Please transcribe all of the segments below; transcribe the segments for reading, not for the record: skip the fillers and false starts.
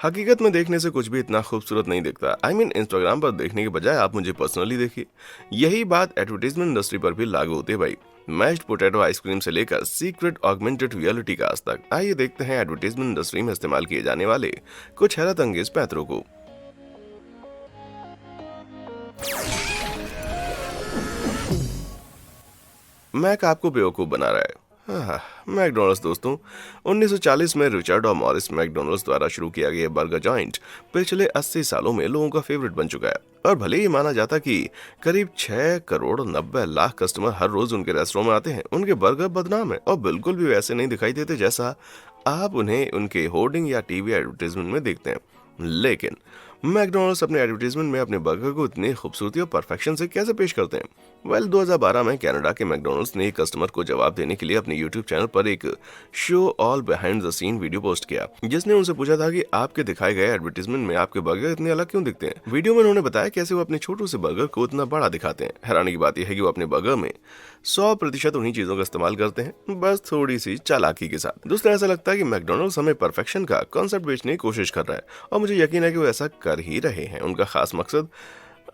हकीकत में देखने से कुछ भी इतना खूबसूरत नहीं दिखता। इंस्टाग्राम पर देखने के बजाय आप मुझे पर्सनली देखिए। यही बात एडवर्टीजमेंट इंडस्ट्री पर भी लागू होती है भाई। मैश्ड पोटैटो आइसक्रीम से लेकर सीक्रेट ऑगमेंटेड रियलिटी कास्ट तक, आइए देखते हैं एडवर्टीजमेंट इंडस्ट्री में इस्तेमाल किए जाने वाले कुछ हैरत अंगेज पैंतरों को। मैक आपको बेवकूफ बना रहा है। मैकडोनल्ड्स दोस्तों, 1940 में रिचर्ड और मॉरिस मैकडोनल्ड्स द्वारा शुरू किया गया बर्गर जॉइंट पिछले 80 सालों में लोगों का फेवरेट बन चुका है। और भले ही माना जाता कि करीब 6 करोड़ 90 लाख कस्टमर हर रोज उनके रेस्टोरेंट में आते हैं, उनके बर्गर बदनाम है और बिल्कुल भी वैसे नहीं दिखाई देते जैसा आप उन्हें उनके होर्डिंग या टीवी एडवर्टीजमेंट में देखते हैं। लेकिन मैकडोनल्ड्स अपने एडवर्टीजमेंट में अपने बर्गर को इतनी खूबसूरती और परफेक्शन से कैसे पेश करते हैं? 2012 में कनाडा के मैकडोनल्ड्स ने एक कस्टमर को जवाब देने के लिए अपने यूट्यूब चैनल पर एक show all behind the scene video post किया, जिसने उनसे पूछा था कि आपके दिखाए गए एडवर्टीजमेंट में आपके बर्गर इतने अलग क्यों दिखते हैं। वीडियो में उन्होंने बताया कैसे वो अपने छोटू से बर्गर को इतना बड़ा दिखाते हैं। हैरानी की बात यह है कि वो अपने बर्गर में 100% उन्हीं चीजों का इस्तेमाल करते हैं, बस थोड़ी सी चालाकी के साथ। दोस्तों, ऐसा लगता है कि मैकडोनल्ड्स हमें परफेक्शन का कॉन्सेप्ट बेचने की कोशिश कर रहा है और मुझे यकीन है कि वो ऐसा कर ही रहे हैं। उनका खास मकसद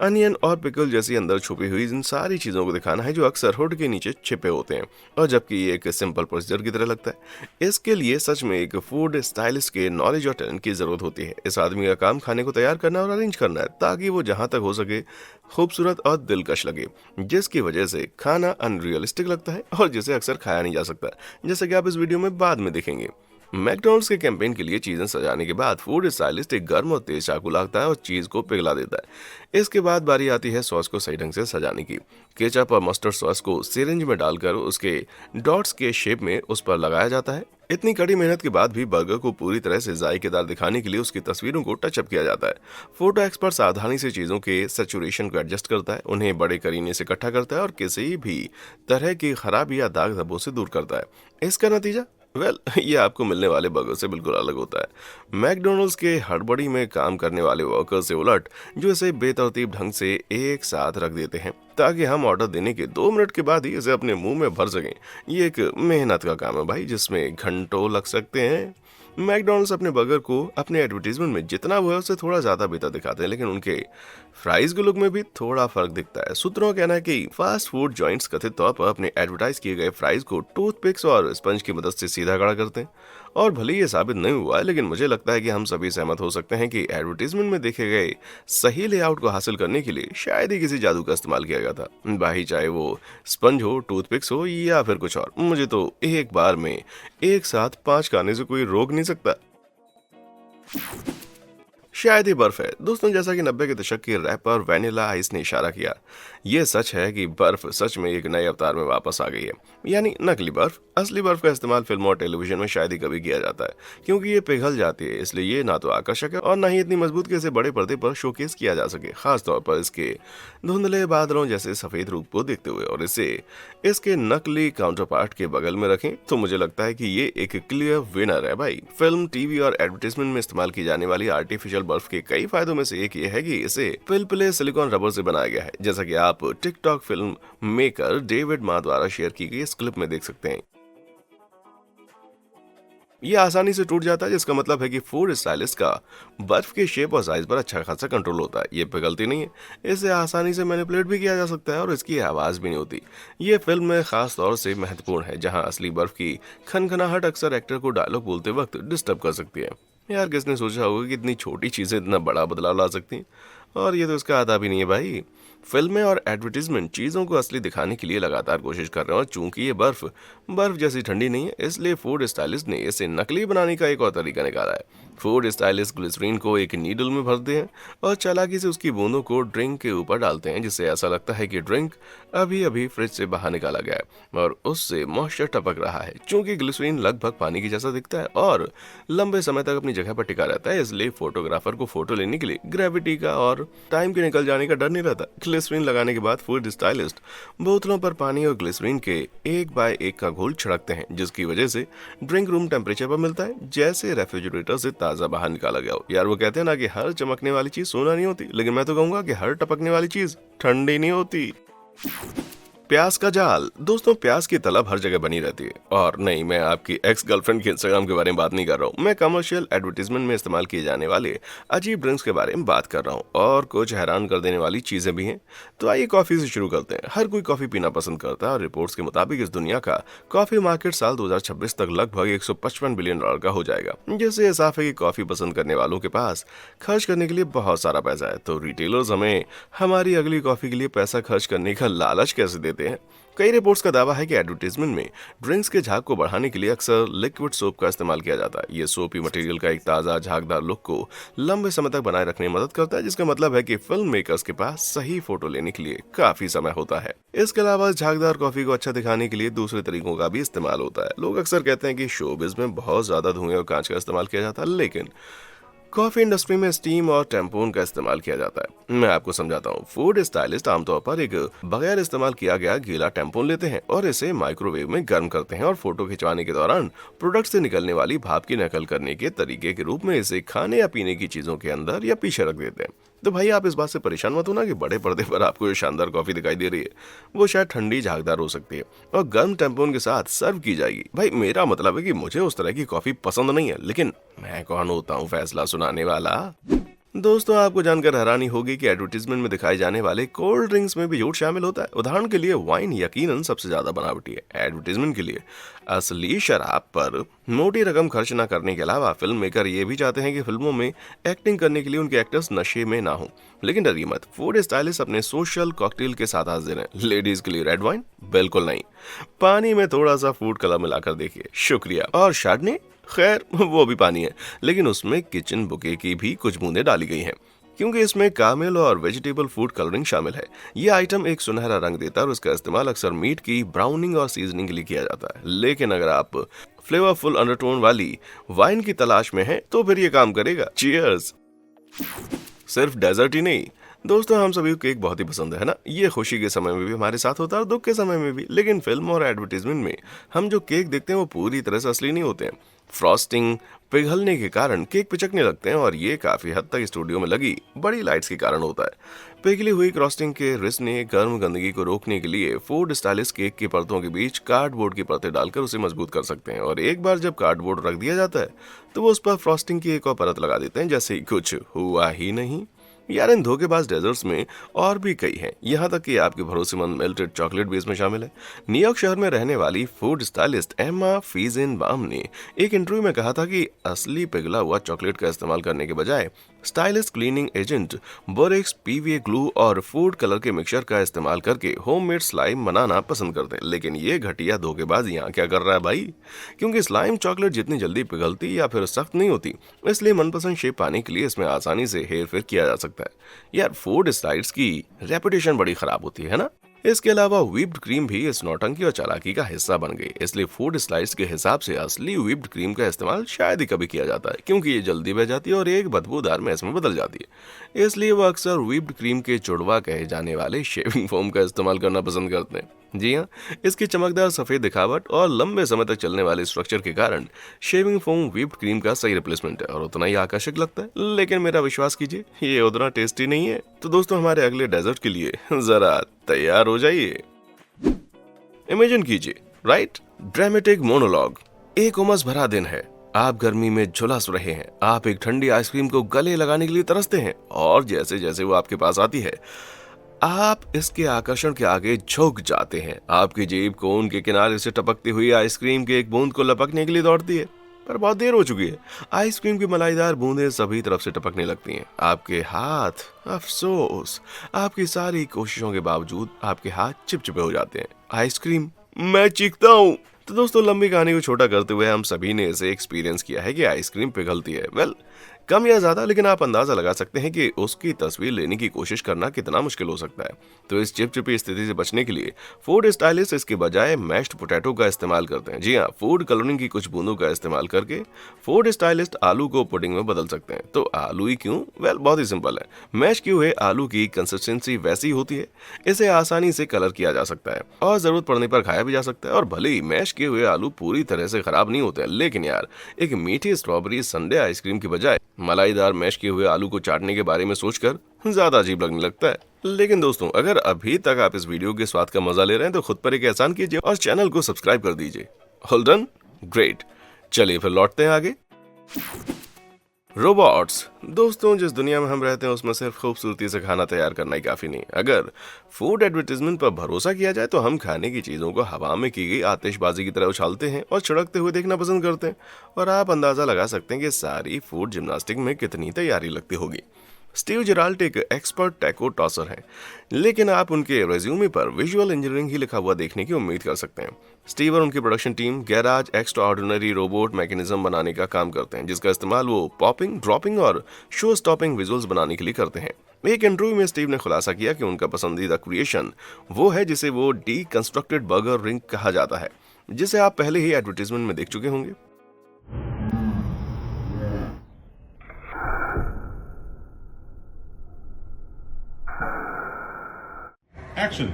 अनियन और पिकल जैसी अंदर छुपी हुई इन सारी चीजों को दिखाना है जो अक्सर हुड के नीचे छिपे होते हैं, और जबकि ये एक सिंपल प्रोसीजर की तरह लगता है। इसके लिए सच में एक फूड स्टाइलिस्ट के नॉलेज और टैलेंट की जरूरत होती है। इस आदमी का काम खाने को तैयार करना और अरेंज करना है ताकि वो जहां तक हो सके खूबसूरत और दिलकश लगे, जिसकी वजह से खाना अनरियलिस्टिक लगता है और जिसे अक्सर खाया नहीं जा सकता, जैसे कि आप इस वीडियो में बाद में देखेंगे। मैकडोनल्ड्स के कैंपेन के लिए चीजें सजाने के बाद फूड स्टाइलिस्ट एक गर्म और तेज चाकू लाता है और चीज को पिघला देता है। इसके बाद बारी आती है सॉस को सही ढंग से सजाने की। केचप और मस्टर्ड सॉस को सिरिंज में डालकर उसके डॉट्स के शेप में उस पर लगाया जाता है। इतनी कड़ी मेहनत के बाद भी बर्गर को पूरी तरह से जायकेदार दिखाने के लिए उसकी तस्वीरों को टचअप किया जाता है। फोटो एक्सपर्ट सावधानी से चीजों के सैचुरेशन को एडजस्ट करता है, उन्हें बड़े करीने से इकट्ठा करता है और किसी भी तरह की खराबी या दाग धब्बों से दूर करता है। इसका नतीजा ये आपको मिलने वाले बर्गर से बिल्कुल अलग होता है। मैकडोनल्ड्स के हड़बड़ी में काम करने वाले वर्कर से उलट, जो इसे बेतरतीब ढंग से एक साथ रख देते हैं ताकि हम ऑर्डर देने के 2 मिनट के बाद ही इसे अपने मुंह में भर सकें। ये एक मेहनत का काम है भाई, जिसमें घंटों लग सकते हैं। मैकडोनल्ड्स अपने बर्गर को अपने एडवर्टीजमेंट में जितना वो है उससे थोड़ा ज्यादा बेहतर दिखाते हैं, लेकिन उनके फ्राइज के लुक में भी थोड़ा फर्क दिखता है। सूत्रों का कहना है कि फास्ट फूड जॉइंट्स कथित तौर पर अपने एडवर्टाइज किए गए फ्राइज को टूथपिक्स और स्पंज की मदद से सीधा खड़ा करते हैं। और भले ये साबित नहीं हुआ है, लेकिन मुझे लगता है कि हम सभी सहमत हो सकते हैं कि एडवर्टीजमेंट में देखे गए सही लेआउट को हासिल करने के लिए शायद ही किसी जादू का इस्तेमाल किया गया था भाई। चाहे वो स्पंज हो, टूथपिक्स हो या फिर कुछ और, मुझे तो एक बार में एक साथ 5 खाने से कोई रोक नहीं सकता। शायद ही बर्फ है दोस्तों, जैसा कि 90 के दशक के रैपर वैनिला आइस ने इशारा किया। यह सच है कि बर्फ सच में एक नए अवतार में वापस आ गई है, यानी नकली बर्फ। असली बर्फ का इस्तेमाल फिल्मों और टेलीविजन में शायद ही कभी किया जाता है, क्योंकि ये पिघल जाती है, इसलिए ये ना तो आकर्षक है और ना ही इतनी मजबूत कि इसे बड़े पर्दे पर शोकेस किया जा सके, खासतौर पर इसके धुंधले बादलों जैसे सफेद रूप को देखते हुए। और इसे इसके नकली काउंटर पार्ट के बगल में रखें तो मुझे लगता है कि ये एक क्लियर विनर है भाई। फिल्म, टीवी और एडवर्टीजमेंट में इस्तेमाल की जाने वाली आर्टिफिशियल बर्फ के कई फायदों में से एक ये है कि इसे पिलपिले सिलिकॉन रबर से बनाया गया है, जैसा कि आप टिकटॉक फिल्म मेकर डेविड मा द्वारा शेयर की गई इस क्लिप में देख सकते हैं। ये आसानी से टूट जाता है, जिसका मतलब है कि फूड स्टाइलिस्ट का बर्फ के शेप और साइज पर अच्छा खासा कंट्रोल होता है। ये पिघलती नहीं है, इसे आसानी से मैनिपुलेट भी किया जा सकता है और इसकी आवाज भी नहीं होती। ये फिल्म में खास तौर से महत्वपूर्ण है, जहां असली बर्फ की खनखनाहट अक्सर एक्टर को डायलॉग बोलते वक्त डिस्टर्ब कर सकती है। यार, किसने सोचा होगा कि इतनी छोटी चीजें इतना बड़ा बदलाव ला सकती हैं? और ये तो इसका आधा भी नहीं है भाई। फिल्में और एडवर्टीजमेंट चीजों को असली दिखाने के लिए लगातार कोशिश कर रहे हैं, और चूंकि ये बर्फ जैसी ठंडी नहीं है, इसलिए फूड स्टाइलिस्ट ने इसे नकली बनाने का एक और तरीका निकाला है। फूड स्टाइलिस्ट ग्लिसरीन को एक नीडल में भरते हैं और चालाकी से उसकी बूंदों को ड्रिंक के ऊपर डालते हैं, जिससे ऐसा लगता है कि ड्रिंक अभी अभी फ्रिज से बाहर निकाला गया है और उससे मॉइस्चर टपक रहा है। चूंकि ग्लिसरीन लगभग पानी की जैसा दिखता है और लंबे समय तक अपनी जगह पर टिका रहता है, इसलिए फोटोग्राफर को फोटो लेने के लिए ग्रेविटी का और टाइम के निकल जाने का डर नहीं रहता। ग्लिसरीन लगाने के बाद फूड स्टाइलिस्ट बोतलों पर पानी और ग्लिसरीन के 1 बाय 1 का घोल छिड़कते हैं, जिसकी वजह से ड्रिंक रूम टेम्परेचर पर मिलता है, जैसे रेफ्रिजरेटर से ताजा बाहर निकाला गया हो। यार, वो कहते हैं ना कि हर चमकने वाली चीज सोना नहीं होती, लेकिन मैं तो कहूंगा कि हर टपकने वाली चीज ठंडी नहीं होती। प्याज का जाल। दोस्तों, प्याज की तलब हर जगह बनी रहती है। और नहीं, मैं आपकी एक्स गर्लफ्रेंड के इंस्टाग्राम के बारे में बात नहीं कर रहा हूँ। मैं कमर्शियल एडवर्टीजमेंट में इस्तेमाल किए जाने वाले अजीब ड्रिंक्स के बारे में बात कर रहा हूँ। और कुछ हैरान कर देने वाली चीजें भी हैं। तो आइए कॉफी से शुरू करते हैं। हर कोई कॉफी पीना पसंद करता है और रिपोर्ट्स के मुताबिक इस दुनिया का कॉफी मार्केट साल 2026 तक लगभग $155 बिलियन का हो जाएगा। जिससे यह साफ है कि कॉफी पसंद करने वालों के पास खर्च करने के लिए बहुत सारा पैसा है। तो रिटेलर्स हमें हमारी अगली कॉफी के लिए पैसा खर्च करने का लालच कैसे देते हैं? कई रिपोर्ट्स का दावा है कि एडवर्टीजमेंट में ड्रिंक्स के झाग को बढ़ाने के लिए अक्सर लिक्विड सोप का इस्तेमाल किया जाता है। ये सोपी मटेरियल का एक ताज़ा झागदार लुक को लंबे समय तक बनाए रखने में मदद करता है, जिसका मतलब है कि फिल्म मेकर्स के पास सही फोटो लेने के लिए काफी समय होता है। इसके अलावा झागदार कॉफी को अच्छा दिखाने के लिए दूसरे तरीकों का भी इस्तेमाल होता है। लोग अक्सर कहते हैं कि शोबिज में बहुत ज्यादा धुएं और कांच का इस्तेमाल किया जाता है, लेकिन कॉफी इंडस्ट्री में स्टीम और टेम्पोन का इस्तेमाल किया जाता है। मैं आपको समझाता हूँ। फूड स्टाइलिस्ट आमतौर पर एक बगैर इस्तेमाल किया गया गीला टेम्पोन लेते हैं और इसे माइक्रोवेव में गर्म करते हैं और फोटो खिंचवाने के दौरान प्रोडक्ट से निकलने वाली भाप की नकल करने के तरीके के रूप में इसे खाने या पीने की चीजों के अंदर या पीछे रख देते हैं। तो भाई, आप इस बात से परेशान मत होना कि बड़े पर्दे पर आपको ये शानदार कॉफी दिखाई दे रही है, वो शायद ठंडी झागदार हो सकती है और गर्म टेम्पोन के साथ सर्व की जाएगी। भाई, मेरा मतलब है कि मुझे उस तरह की कॉफी पसंद नहीं है, लेकिन मैं कौन होता हूँ फैसला सुनाने वाला। दोस्तों, आपको जानकर हैरानी होगी कि एडवर्टीजमेंट में दिखाए जाने वाले कोल्ड ड्रिंक्स में भी झूठ शामिल होता है। उदाहरण के लिए वाइन यकीनन सबसे ज्यादा बनावटी है। एडवर्टीजमेंट के लिए असली शराब पर मोटी रकम खर्च न करने के अलावा फिल्म मेकर ये भी चाहते हैं कि फिल्मों में एक्टिंग करने के लिए उनके एक्टर्स नशे में ना हो। लेकिन डरिए मत, फूड स्टाइलिस्ट अपने सोशल कॉकटेल के साथ हाजिर हैं। लेडीज के लिए रेड वाइन बिल्कुल नहीं, पानी में थोड़ा सा फूड कलर मिलाकर देखिए। शुक्रिया। और शार्डने, खैर वो भी पानी है, लेकिन उसमें किचन बुके की भी कुछ बूंदें डाली गई हैं, क्योंकि इसमें कामेल और वेजिटेबल फूड कलरिंग शामिल है। ये आइटम एक सुनहरा रंग देता है और इसका इस्तेमाल अक्सर मीट की ब्राउनिंग और सीजनिंग के लिए किया जाता है। लेकिन अगर आप फ्लेवरफुल अंडरटोन वाली वाइन की तलाश में हैं, तो फिर ये काम करेगा। चीयर्स। सिर्फ डेजर्ट ही नहीं दोस्तों, हम सभी को केक बहुत ही पसंद है ना। ये खुशी के समय में भी हमारे साथ होता है और दुख के समय में भी। लेकिन फिल्म और एडवर्टीजमेंट में हम जो केक देखते हैं वो पूरी तरह से असली नहीं होते हैं। फ्रॉस्टिंग पिघलने के कारण केक पिचकने लगते हैं और ये काफी हद तक स्टूडियो में लगी बड़ी लाइट्स के कारण होता है। पिघली हुई फ्रॉस्टिंग के रिसने गर्म गंदगी को रोकने के लिए फूड स्टाइलिस्ट केक की परतों के बीच कार्डबोर्ड की परतें डालकर उसे मजबूत कर सकते हैं। और एक बार जब कार्डबोर्ड रख दिया जाता है तो वो उस पर फ्रॉस्टिंग की एक और परत लगा देते हैं, जैसे कुछ हुआ ही नहीं। यार, इन धोखेबाज डेजर्ट्स में और भी कई हैं, यहाँ तक कि आपके भरोसेमंद मेल्टेड चॉकलेट भी इसमें शामिल है। न्यूयॉर्क शहर में रहने वाली फूड स्टाइलिस्ट एम्मा फीजेनबाम ने एक इंटरव्यू में कहा था कि असली पिघला हुआ चॉकलेट का इस्तेमाल करने के बजाय stylist cleaning agent, borax, PVA glue और फूड कलर के मिक्सचर का इस्तेमाल करके होममेड स्लाइम बनाना पसंद करते हैं। लेकिन ये घटिया धोखेबाज यहाँ क्या कर रहा है भाई? क्योंकि स्लाइम चॉकलेट जितनी जल्दी पिघलती या फिर सख्त नहीं होती, इसलिए मनपसंद शेप पाने के लिए इसमें आसानी से हेर फेर किया जा सकता है। यार, फूड स्टाइल्स की रेपुटेशन बड़ी खराब होती है ना। इसके अलावा व्हिप्ड क्रीम भी इस नौटंकी और चालाकी का हिस्सा बन गई। इसलिए फूड स्लाइस के हिसाब से असली व्हिप्ड क्रीम का इस्तेमाल शायद ही कभी किया जाता है, क्योंकि ये जल्दी बह जाती है और एक बदबूदार मैस में बदल जाती है। इसलिए वो अक्सर व्हिप्ड क्रीम के जुड़वा कहे जाने वाले शेविंग फोम का इस्तेमाल करना पसंद करते हैं। जी हाँ, इसकी चमकदार सफेद दिखावट और लंबे समय तक चलने वाले स्ट्रक्चर के कारण शेविंग फोम व्हिप्ड क्रीम का सही रिप्लेसमेंट है और उतना ही आकर्षक लगता है। लेकिन मेरा विश्वास कीजिए, ये उतना टेस्टी नहीं है। तो दोस्तों, हमारे अगले डेजर्ट के लिए जरा तैयार हो जाइए। इमेजिन कीजिए, राइट, ड्रामेटिक मोनोलॉग। एक उमस भरा दिन है, आप गर्मी में झुलस रहे हैं, आप एक ठंडी आइसक्रीम को गले लगाने के लिए तरसते हैं और जैसे जैसे वो आपके पास आती है, आप इसके आकर्षण के आगे झुक जाते हैं। आपकी जेब कोन के किनारे से टपकती हुई आइसक्रीम के एक बूंद को लपकने के लिए दौड़ती है, पर बहुत देर हो चुकी है। आइसक्रीम की मलाईदार बूंदें सभी तरफ से टपकने लगती हैं। आपके हाथ, अफसोस, आपकी सारी कोशिशों के बावजूद आपके हाथ चिपचिपे हो जाते हैं। आइसक्रीम, मैं चीखता हूँ। तो दोस्तों, लंबी कहानी को छोटा करते हुए हम सभी ने इसे एक्सपीरियंस किया है कि आइसक्रीम पिघलती है। वेल, कम या ज्यादा, लेकिन आप अंदाजा लगा सकते हैं कि उसकी तस्वीर लेने की कोशिश करना कितना मुश्किल हो सकता है। तो इस चिपचिपी स्थिति से बचने के लिए फूड स्टाइलिस्ट इसके बजाय मैश्ड पोटैटो का इस्तेमाल करते हैं। जी हाँ, फूड कलरिंग की कुछ बूंदों का इस्तेमाल करके फूड स्टाइलिस्ट आलू को पुडिंग में बदल सकते हैं। तो आलू ही क्यों? वेल, बहुत ही सिंपल है। मैश किए हुए आलू की कंसिस्टेंसी वैसी होती है, इसे आसानी से कलर किया जा सकता है और जरूरत पड़ने पर खाया भी जा सकता है। और भले ही मैश किए हुए आलू पूरी तरह से खराब नहीं होते हैं, लेकिन यार, एक मीठी स्ट्रॉबेरी संडे आइसक्रीम की बजाय मलाईदार मैश किए हुए आलू को चाटने के बारे में सोचकर ज्यादा अजीब लगने लगता है। लेकिन दोस्तों, अगर अभी तक आप इस वीडियो के स्वाद का मजा ले रहे हैं तो खुद पर एक एहसान कीजिए और चैनल को सब्सक्राइब कर दीजिए। All done? ग्रेट। चलिए फिर लौटते हैं आगे। रोबोट्स। दोस्तों, जिस दुनिया में हम रहते हैं उसमें सिर्फ खूबसूरती से खाना तैयार करना ही काफी नहीं। अगर फूड एडवर्टीजमेंट पर भरोसा किया जाए तो हम खाने की चीजों को हवा में की गई आतिशबाजी की तरह उछालते हैं और छिड़कते हुए देखना पसंद करते हैं। और आप अंदाजा लगा सकते हैं कि सारी फूड जिम्नास्टिक में कितनी तैयारी लगती होगी। स्टीव जेराल्ट एक एक्सपर्ट टैको टॉसर हैं, लेकिन आप उनके रेज्यूमे पर विजुअल इंजीनियरिंग ही लिखा हुआ देखने की उम्मीद कर सकते हैं। स्टीव और उनकी production team garage extra ordinary robot mechanism बनाने का काम करते हैं, जिसका इस्तेमाल वो पॉपिंग, ड्रॉपिंग और शो स्टॉपिंग विजुअल्स बनाने के लिए करते हैं। एक इंटरव्यू में स्टीव ने खुलासा किया कि उनका पसंदीदा क्रिएशन वो है जिसे वो डीकंस्ट्रक्टेड बर्गर रिंग कहा जाता है, जिसे आप पहले ही एडवर्टीजमेंट में देख चुके होंगे। Action.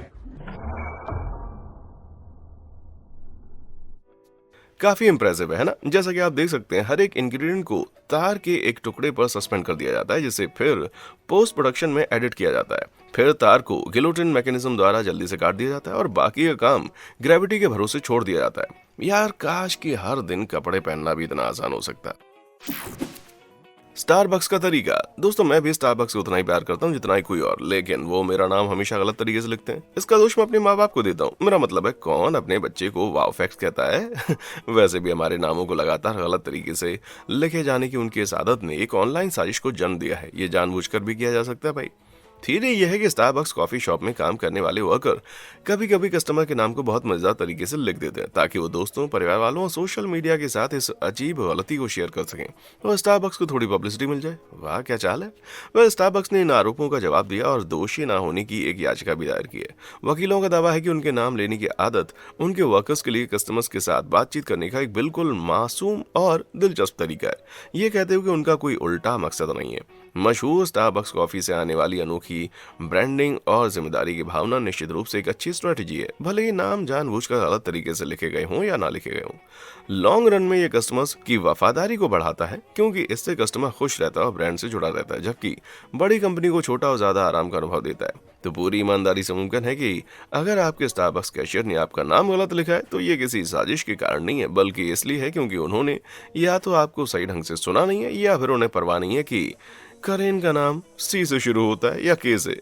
काफी इंप्रेसिव है ना। जैसा कि आप देख सकते हैं, हर एक इंग्रेडिएंट को तार के एक टुकड़े पर सस्पेंड कर दिया जाता है, जिसे फिर पोस्ट प्रोडक्शन में एडिट किया जाता है। फिर तार को गिलोटिन मैकेनिज्म द्वारा जल्दी से काट दिया जाता है और बाकी का काम ग्रेविटी के भरोसे छोड़ दिया जाता है। यार, काश कि हर दिन कपड़े पहनना भी इतना आसान हो सकता। स्टारबक्स का तरीका। दोस्तों, मैं भी स्टारबक्स को उतना ही प्यार करता हूँ जितना ही कोई और, लेकिन वो मेरा नाम हमेशा गलत तरीके से लिखते हैं। इसका दोष मैं अपने माँ बाप को देता हूँ। मेरा मतलब है, कौन अपने बच्चे को वाव फैक्स कहता है। वैसे भी हमारे नामों को लगातार गलत तरीके से लिखे जाने की उनकी इस आदत ने एक ऑनलाइन साजिश को जन्म दिया है। ये जानबूझकर भी किया जा सकता है भाई। थ्योरी यह है कि स्टारबक्स कॉफी शॉप में काम करने वाले वर्कर कभी कभी कस्टमर के नाम को बहुत मजेदार तरीके से लिख देते हैं, ताकि वो दोस्तों, परिवार वालों और सोशल मीडिया के साथ इस अजीब गलती को शेयर कर सकें और स्टारबक्स को थोड़ी पब्लिसिटी मिल जाए। वाह, क्या चाल है। वह स्टारबक्स ने इन आरोपों का जवाब दिया और दोषी ना होने की एक याचिका भी दायर की है। वकीलों का दावा है कि उनके नाम लेने की आदत उनके वर्कर्स के लिए कस्टमर्स के साथ बातचीत करने का एक बिल्कुल मासूम और दिलचस्प तरीका है, ये कहते हुए कि उनका कोई उल्टा मकसद नहीं है। मशहूर स्टारबक्स कॉफी से आने वाली अनोखी ब्रांडिंग और जिम्मेदारी की भावना निश्चित रूप से एक अच्छी स्ट्रेटेजी है, भले ही नाम जानबूझकर गलत तरीके से लिखे गए हों या ना लिखे गए हों। लॉन्ग रन में ये कस्टमर्स की वफादारी को बढ़ाता है, क्योंकि इससे कस्टमर खुश रहता है और ब्रांड से जुड़ा रहता है, जबकि बड़ी कंपनी को छोटा और ज्यादा आराम का अनुभव देता है। तो पूरी ईमानदारी से मुमकिन है कि अगर आपके स्टारबक्स कैशियर ने आपका नाम गलत लिखा है तो ये किसी साजिश के कारण नहीं है, बल्कि इसलिए है क्योंकि उन्होंने या तो आपको सही ढंग से सुना नहीं है, या फिर उन्हें परवाह नहीं है कि करेन का नाम सी से शुरू होता है या के से।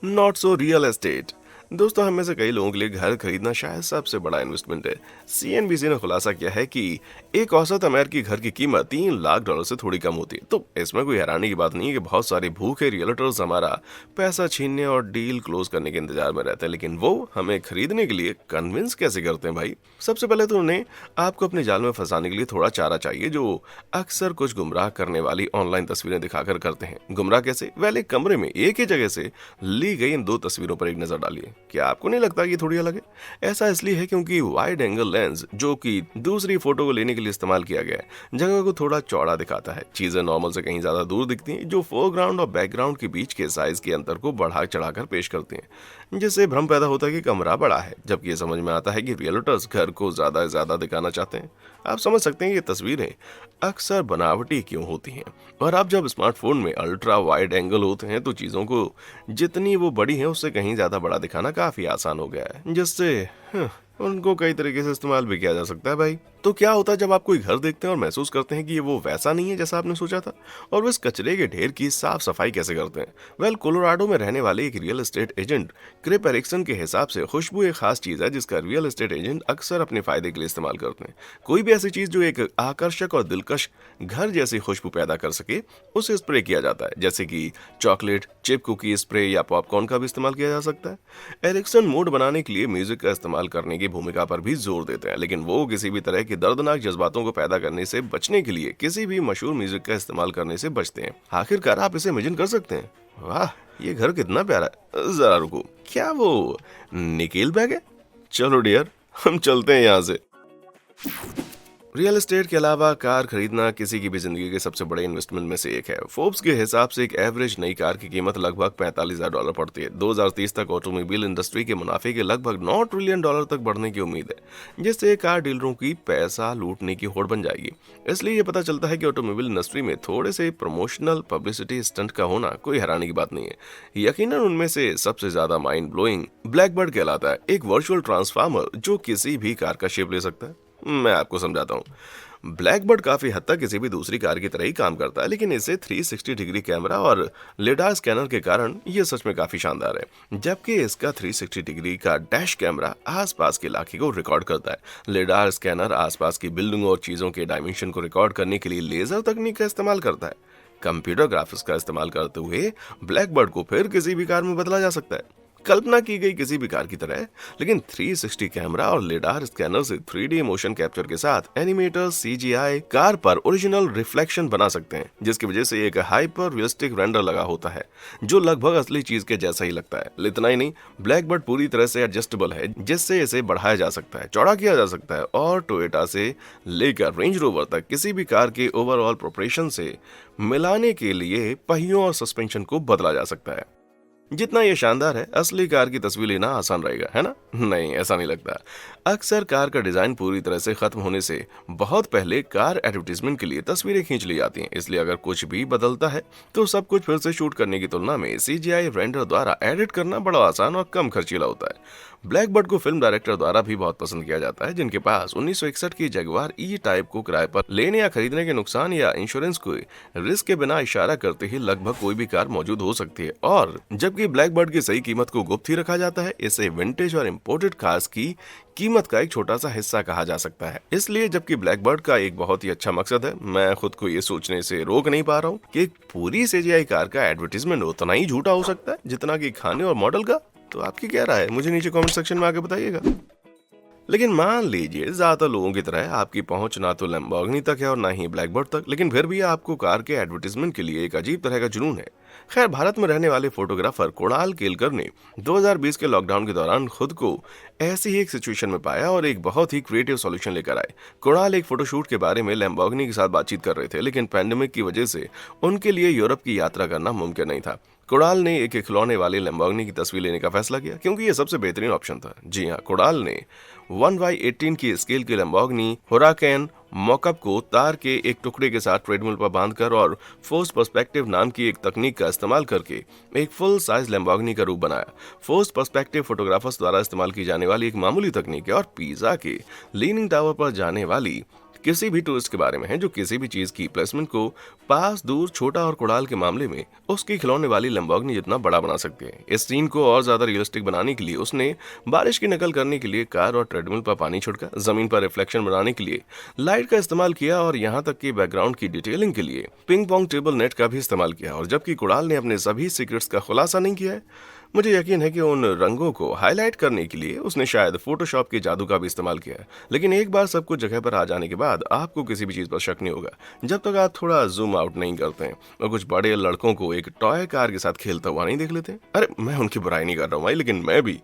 Not so real estate. दोस्तों, हम में से कई लोगों के लिए घर खरीदना शायद सबसे बड़ा इन्वेस्टमेंट है। सीएनबीसी ने खुलासा किया है कि एक औसत अमेरिकी घर की कीमत $3 लाख से थोड़ी कम होती है। तो इसमें कोई हैरानी की बात नहीं है कि बहुत सारे भूखे रियल्टर्स हमारा पैसा छीनने और डील क्लोज करने के इंतजार में रहते हैं, लेकिन वो हमें खरीदने के लिए कन्विंस कैसे करते हैं भाई। सबसे पहले तो उन्हें आपको अपने जाल में फंसाने के लिए थोड़ा चारा चाहिए, जो अक्सर कुछ गुमराह करने वाली ऑनलाइन तस्वीरें दिखाकर करते हैं। गुमराह कैसे? वेल, एक कमरे में एक ही जगह से ली गई इन 2 तस्वीरों पर एक नजर डालिए। क्या आपको नहीं लगता कि ये थोड़ी अलग है? ऐसा इसलिए है क्योंकि वाइड एंगल लेंस, जो कि दूसरी फोटो को लेने के लिए इस्तेमाल किया गया है, जगह को थोड़ा चौड़ा दिखाता है। चीजें नॉर्मल से कहीं ज्यादा दूर दिखती हैं, जो फोरग्राउंड और बैकग्राउंड के बीच के साइज के अंतर को बढ़ा चढ़ाकर पेश करती हैं, जिससे भ्रम पैदा होता है कि कमरा बड़ा है, जबकि ये समझ में आता है कि रियल्टर्स घर को ज्यादा दिखाना चाहते हैं। आप समझ सकते हैं ये तस्वीरें अक्सर बनावटी क्यों होती हैं। और अब जब स्मार्टफोन में अल्ट्रा वाइड एंगल होते हैं तो चीजों को जितनी वो बड़ी है उससे कहीं ज्यादा बड़ा दिखाना काफी आसान हो गया है, जिससे उनको कई तरीके से इस्तेमाल भी किया जा सकता है भाई। तो क्या होता है जब आप कोई घर देखते हैं और महसूस करते हैं कि ये वो वैसा नहीं है जैसा आपने सोचा था, और वो इस कचरे के ढेर की साफ सफाई कैसे करते हैं? वेल, कोलोराडो में रहने वाले एक रियल एस्टेट एजेंट क्रिप एरिक्सन के हिसाब से खुशबू एक खास चीज है जिसका रियल एस्टेट एजेंट अक्सर अपने फायदे के लिए इस्तेमाल करते हैं। कोई भी ऐसी चीज जो एक आकर्षक और दिलकश घर जैसी खुशबू पैदा कर सके, उसे स्प्रे किया जाता है, जैसे कि चॉकलेट चिप कुकी स्प्रे या पॉपकॉर्न का भी इस्तेमाल किया जा सकता है। एरिक्सन मूड बनाने के लिए म्यूजिक का इस्तेमाल करने की भूमिका पर भी जोर देते हैं, लेकिन वो किसी भी तरह के दर्दनाक जज्बातों को पैदा करने से बचने के लिए किसी भी मशहूर म्यूजिक का इस्तेमाल करने से बचते हैं। आखिरकार आप इसे इमेजिन कर सकते हैं? वाह, ये घर कितना प्यारा है। जरा रुको, क्या वो निकेल बैग है? चलो डियर, हम चलते हैं यहाँ से। रियल एस्टेट के अलावा कार खरीदना किसी की भी जिंदगी के सबसे बड़े इन्वेस्टमेंट में से एक है। फोर्ब्स के हिसाब से एक एवरेज नई कार की कीमत लगभग $45,000 पड़ती है। 2030 तक ऑटोमोबाइल इंडस्ट्री के मुनाफे के लगभग $9 ट्रिलियन तक बढ़ने की उम्मीद है, जिससे कार डीलरों की पैसा लूटने की होड़ बन जाएगी। इसलिए ये पता चलता है कि ऑटोमोबाइल इंडस्ट्री में थोड़े से प्रमोशनल पब्लिसिटी स्टंट का होना कोई हैरानी की बात नहीं है। यकीनन उनमें से सबसे ज्यादा माइंड ब्लोइंग ब्लैकबर्ड कहलाता है, एक वर्चुअल ट्रांसफार्मर जो किसी भी कार का शेप ले सकता है। मैं आपको समझाता हूँ। ब्लैकबर्ड काफी हद तक किसी भी दूसरी कार की तरह ही काम करता है, लेकिन इसे 360 डिग्री कैमरा और लेडार स्कैनर के कारण ये सच में काफी शानदार है। जबकि इसका 360 डिग्री का डैश कैमरा आसपास के इलाके को रिकॉर्ड करता है। लेडार स्कैनर आसपास की बिल्डिंग और चीजों के डायमेंशन को रिकॉर्ड करने के लिए लेजर तकनीक का इस्तेमाल करता है। कंप्यूटर ग्राफिक्स का इस्तेमाल करते हुए ब्लैकबर्ड को फिर किसी भी कार में बदला जा सकता है, कल्पना की गई किसी भी कार की तरह। लेकिन 360 कैमरा और लेडार स्कैनर से 3D मोशन कैप्चर के साथ एनिमेटर CGI कार पर ओरिजिनल रिफ्लेक्शन बना सकते हैं, जिसकी वजह से एक हाइपर रियलिस्टिक रेंडर लगा होता है जो लगभग असली चीज के जैसा ही लगता है। इतना ही नहीं, ब्लैकबर्ड पूरी तरह से एडजस्टेबल है, जिससे इसे बढ़ाया जा सकता है, चौड़ा किया जा सकता है और टोयोटा से लेकर रेंज रोवर तक किसी भी कार के ओवरऑल प्रोपोर्शन से मिलाने के लिए पहियों और सस्पेंशन को बदला जा सकता है। जितना ये शानदार है, असली कार की तस्वीर लेना आसान रहेगा, है ना? नहीं, ऐसा नहीं लगता। अक्सर कार का डिजाइन पूरी तरह से खत्म होने से बहुत पहले कार एडवर्टीजमेंट के लिए तस्वीरें खींच ली जाती हैं। इसलिए अगर कुछ भी बदलता है तो सब कुछ फिर से शूट करने की तुलना में CGI रेंडर द्वारा एडिट करना बड़ा आसान और कम खर्चीला होता है। ब्लैकबर्ड को फिल्म डायरेक्टर द्वारा भी बहुत पसंद किया जाता है, जिनके पास 1961 की जगुआर ई टाइप को किराए पर लेने या खरीदने के नुकसान या इंश्योरेंस को रिस्क के बिना इशारा करते ही लगभग कोई भी कार मौजूद हो सकती है। और जबकि ब्लैकबर्ड की सही कीमत को गुप्त ही रखा जाता है, इसे विंटेज और इम्पोर्टेड कार्स की कीमत का एक छोटा सा हिस्सा कहा जा सकता है। इसलिए जबकि ब्लैकबर्ड का एक बहुत ही अच्छा मकसद है, मैं खुद को ये सोचने से रोक नहीं पा रहा हूँ कि एक पूरी CGI कार का एडवर्टीजमेंट उतना ही झूठा हो सकता है जितना कि खाने और मॉडल का। तो आपकी क्या राय है, मुझे नीचे कमेंट सेक्शन में आके बताइएगा। लेकिन मान लीजिए ज्यादातर लोगों की तरह आपकी पहुंच ना तो लैम्बोर्गिनी तक है और ना ही ब्लैकबर्ड तक, लेकिन फिर भी आपको कार के एडवर्टीजमेंट के लिए एक अजीब तरह का जुनून है। खैर, भारत में रहने वाले फोटोग्राफर कुणाल केलकर ने 2020 के लॉकडाउन के दौरान खुद को ऐसी ही एक सिचुएशन में पाया और एक बहुत ही क्रिएटिव सॉल्यूशन लेकर आए। कुणाल एक फोटोशूट के बारे में लैम्बोर्गिनी के साथ बातचीत कर रहे थे, लेकिन पैंडेमिक की वजह से उनके लिए यूरोप की यात्रा करना मुमकिन नहीं था। कुणाल ने एक खिलौने वाली लैम्बोर्गिनी की तस्वीर लेने का फैसला किया, क्योंकि ये सबसे बेहतरीन ऑप्शन था। जी हाँ, कुणाल ने 1/18 की स्केल की लैम्बोर्गिनी हुराकैन मॉकअप को तार के एक टुकड़े के साथ ट्रेडमिल पर बांधकर और फोर्स पर्सपेक्टिव नाम की एक तकनीक का इस्तेमाल करके एक फुल साइज लैम्बोर्गिनी का रूप बनाया। फोर्स पर्सपेक्टिव फोटोग्राफर्स द्वारा इस्तेमाल की जाने वाली एक मामूली तकनीक है और पिज़ा के लीनिंग टावर पर जाने वाली किसी भी टूरिस्ट के बारे में है जो किसी भी चीज की प्लेसमेंट को पास, दूर, छोटा और कुणाल के मामले में उसकी खिलौने वाली लैम्बोर्गिनी जितना बड़ा बना सकते हैं। इस सीन को और ज्यादा रियलिस्टिक बनाने के लिए उसने बारिश की नकल करने के लिए कार और ट्रेडमिल पर पानी छिड़का, जमीन पर रिफ्लेक्शन बनाने के लिए लाइट का इस्तेमाल किया और यहाँ तक कि बैकग्राउंड की डिटेलिंग के लिए पिंग पोंग टेबल नेट का भी इस्तेमाल किया। और जबकि कुणाल ने अपने सभी सीक्रेट्स का खुलासा नहीं किया है, मुझे यकीन है कि उन रंगों को हाईलाइट करने के लिए उसने शायद फोटोशॉप के जादू का भी इस्तेमाल किया है। लेकिन एक बार सब कुछ जगह पर आ जाने के बाद आपको किसी भी चीज पर शक नहीं होगा, जब तक आप थोड़ा जूम आउट नहीं करते हैं और कुछ बड़े लड़कों को एक टॉय कार के साथ खेलता हुआ नहीं देख लेते। अरे, मैं उनकी बुराई नहीं कर रहा हूँ भाई, लेकिन मैं भी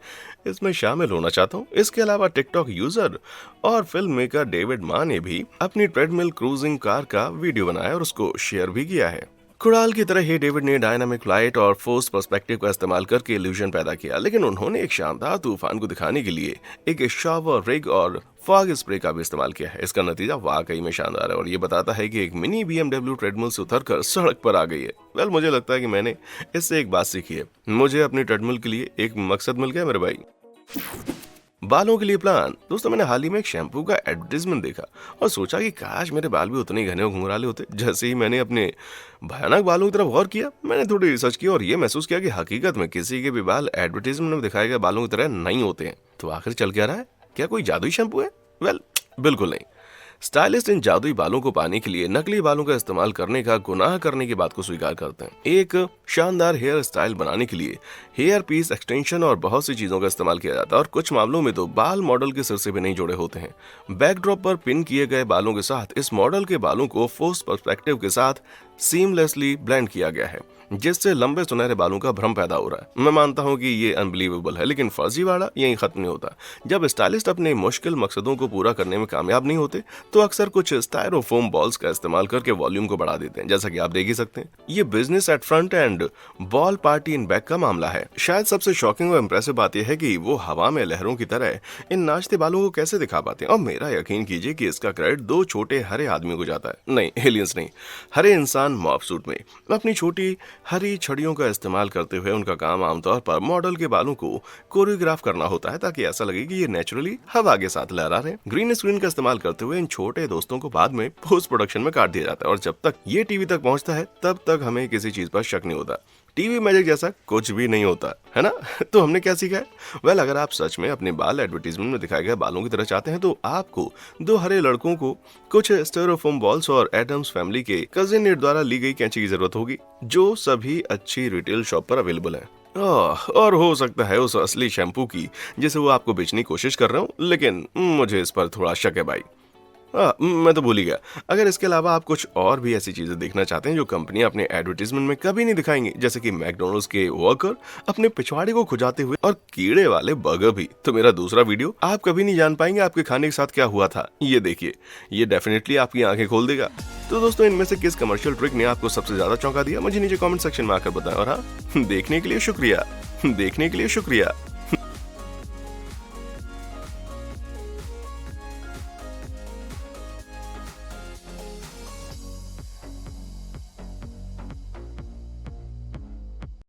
इसमें शामिल होना चाहता हूँ। इसके अलावा टिकटॉक यूजर और फिल्म मेकर डेविड मा ने भी अपनी ट्रेडमिल क्रूजिंग कार का वीडियो बनाया और उसको शेयर भी किया है। कुणाल की तरह ही डेविड ने डायनामिक लाइट और फोर्स पर्सपेक्टिव का इस्तेमाल करके इल्यूजन पैदा किया, लेकिन उन्होंने एक शानदार तूफान को दिखाने के लिए एक शॉवर रिग और फॉग स्प्रे का भी इस्तेमाल किया है। इसका नतीजा वाकई में शानदार है और ये बताता है कि एक मिनी BMW ट्रेडमिल से उतरकर सड़क पर आ गई है। वेल, मुझे लगता है कि मैंने इससे एक बात सीखी है, मुझे अपनी ट्रेडमिल के लिए एक मकसद मिल गया मेरे भाई। बालों के लिए प्लान। दोस्तों, मैंने हाल ही में एक शैम्पू का एडवर्टीजमेंट देखा और सोचा कि काश मेरे बाल भी उतने घने और घुंघराले होते। जैसे ही मैंने अपने भयानक बालों की तरफ गौर किया, मैंने थोड़ी रिसर्च की और ये महसूस किया कि हकीकत में किसी के भी बाल एडवर्टीजमेंट में दिखाए गए बालों की तरह नहीं होते हैं। तो आखिर चल क्या रहा है? क्या कोई जादुई शैम्पू है? वेल, बिल्कुल नहीं। स्टाइलिस्ट इन जादुई बालों को पाने के लिए नकली बालों का इस्तेमाल करने का गुनाह करने की बात को स्वीकार करते हैं। एक शानदार हेयर स्टाइल बनाने के लिए हेयर पीस, एक्सटेंशन और बहुत सी चीजों का इस्तेमाल किया जाता है और कुछ मामलों में तो बाल मॉडल के सिर से भी नहीं जुड़े होते हैं। बैकड्रॉप पर पिन किए गए बालों के साथ इस मॉडल के बालों को फोर्स पर्सपेक्टिव के साथ सीमलेसली ब्लेंड किया गया है, जिससे लंबे सुनहरे बालों का भ्रम पैदा हो रहा है। मैं मानता हूं कि ये अनबिलीवेबल है, लेकिन फर्जीवाड़ा यहीं खत्म नहीं होता। जब स्टाइलिस्ट अपने मुश्किल मकसदों को पूरा करने में कामयाब नहीं होते तो अक्सर कुछ स्टायरोफोम बॉल्स का इस्तेमाल करके वॉल्यूम को बढ़ा देते हैं, जैसा कि आप देख ही सकते हैं। ये business at front end ball party in back का मामला है। शायद सबसे शॉकिंग और इम्प्रेसिव बात यह है कि वो हवा में लहरों की तरह इन नाचते बालों को कैसे दिखा पाते हैं। और मेरा यकीन कीजिए कि इसका क्रेडिट दो छोटे हरे आदमियों को जाता है, नहीं एलियंस नहीं, हरे इंसान मॉब सूट में अपनी छोटी हरी छड़ियों का इस्तेमाल करते हुए। उनका काम आमतौर पर मॉडल के बालों को कोरियोग्राफ करना होता है, ताकि ऐसा लगे कि ये नेचुरली हवा के साथ लहरा रहे हैं। ग्रीन स्क्रीन का इस्तेमाल करते हुए इन छोटे दोस्तों को बाद में पोस्ट प्रोडक्शन में काट दिया जाता है, और जब तक ये टीवी तक पहुंचता है तब तक हमें किसी चीज पर शक नहीं होता। टीवी मैजिक जैसा कुछ भी नहीं होता है ना। तो हमने क्या सीखा है? वेल, अगर आप सच में अपने बाल एडवर्टीजमेंट में दिखाए गए बालों की तरह चाहते हैं तो आपको दो हरे लड़कों को, कुछ स्टेरोफोम बॉल्स और एडम्स फैमिली के कजिन नेट द्वारा ली गई कैंची की जरूरत होगी, जो सभी अच्छी रिटेल शॉप पर अवेलेबल है। और हो सकता है उस असली शैम्पू की जिसे वो आपको बेचने की कोशिश कर रहे हो, लेकिन मुझे इस पर थोड़ा शक है भाई। मैं तो भूल ही गया। अगर इसके अलावा आप कुछ और भी ऐसी चीजें देखना चाहते हैं जो कंपनी अपने एडवर्टीजमेंट में कभी नहीं दिखाएंगी, जैसे कि मैकडॉनल्ड्स के वर्कर अपने पिछवाड़े को खुजाते हुए और कीड़े वाले बर्गर भी, तो मेरा दूसरा वीडियो आप कभी नहीं जान पाएंगे आपके खाने के साथ क्या हुआ था, ये देखिए, ये डेफिनेटली आपकी आंखें खोल देगा। तो दोस्तों, इनमें से किस कमर्शियल ट्रिक ने आपको सबसे ज्यादा चौंका दिया, मुझे नीचे कमेंट सेक्शन में आकर बताएं। और हाँ, देखने के लिए शुक्रिया।